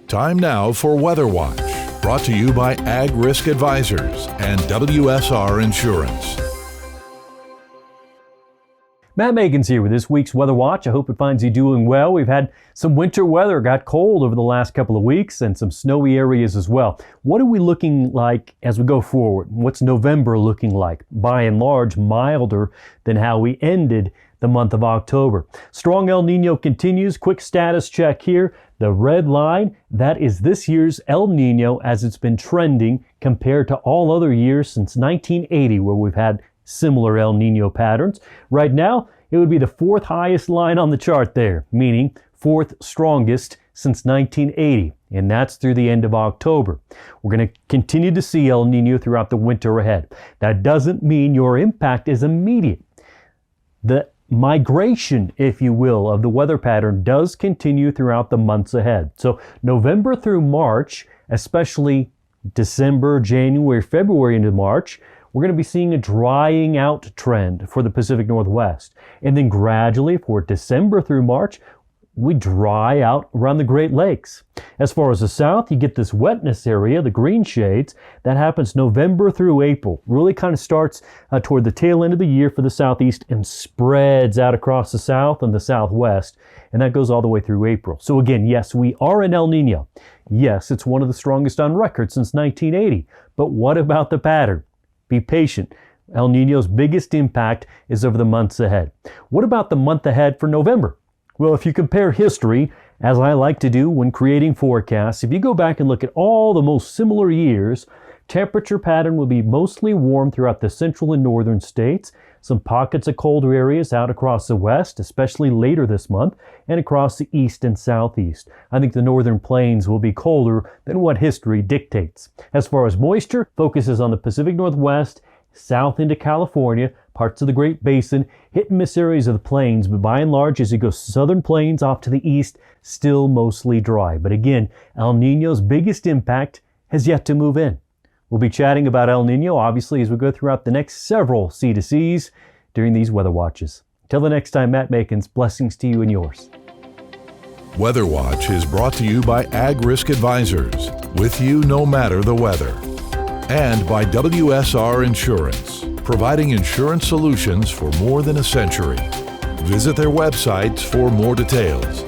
Time now for Weather Watch, brought to you by Ag Risk Advisors and WSR Insurance. Matt Makens here with this week's Weather Watch. I hope it finds you doing well. We've had some winter weather, got cold over the last couple of weeks, and some snowy areas as well. What are we looking like as we go forward? What's November looking like? By and large, milder than how we ended the month of October. Strong El Nino continues. Quick status check here. The red line, that is this year's El Nino as it's been trending compared to all other years since 1980, where we've had similar El Nino patterns. Right now, it would be the fourth highest line on the chart there, meaning fourth strongest since 1980, and that's through the end of October. We're going to continue to see El Nino throughout the winter ahead. That doesn't mean your impact is immediate. The migration, if you will, of the weather pattern does continue throughout the months ahead. So November through March, especially December, January, February into March, we're going to be seeing a drying out trend for the Pacific Northwest. And then gradually for December through March, we dry out around the Great Lakes. As far as the south, you get this wetness area, the green shades, that happens November through April. Really kind of starts toward the tail end of the year for the southeast and spreads out across the south and the southwest. And that goes all the way through April. So again, yes, we are in El Nino. Yes, it's one of the strongest on record since 1980. But what about the pattern? Be patient. El Nino's biggest impact is over the months ahead. What about the month ahead for November? Well, if you compare history, as I like to do when creating forecasts, if you go back and look at all the most similar years, temperature pattern will be mostly warm throughout the central and northern states, some pockets of colder areas out across the west, especially later this month, and across the east and southeast. I think the northern plains will be colder than what history dictates. As far as moisture, focuses on the Pacific Northwest, south into California, parts of the Great Basin, hit and miss areas of the plains, but by and large, as you go southern plains off to the east, still mostly dry. But again, El Nino's biggest impact has yet to move in. We'll be chatting about El Nino, obviously, as we go throughout the next several C2Cs during these weather watches. Until the next time, Matt Makens, blessings to you and yours. Weather Watch is brought to you by Ag Risk Advisors, with you no matter the weather. And by WSR Insurance, providing insurance solutions for more than a century. Visit their websites for more details.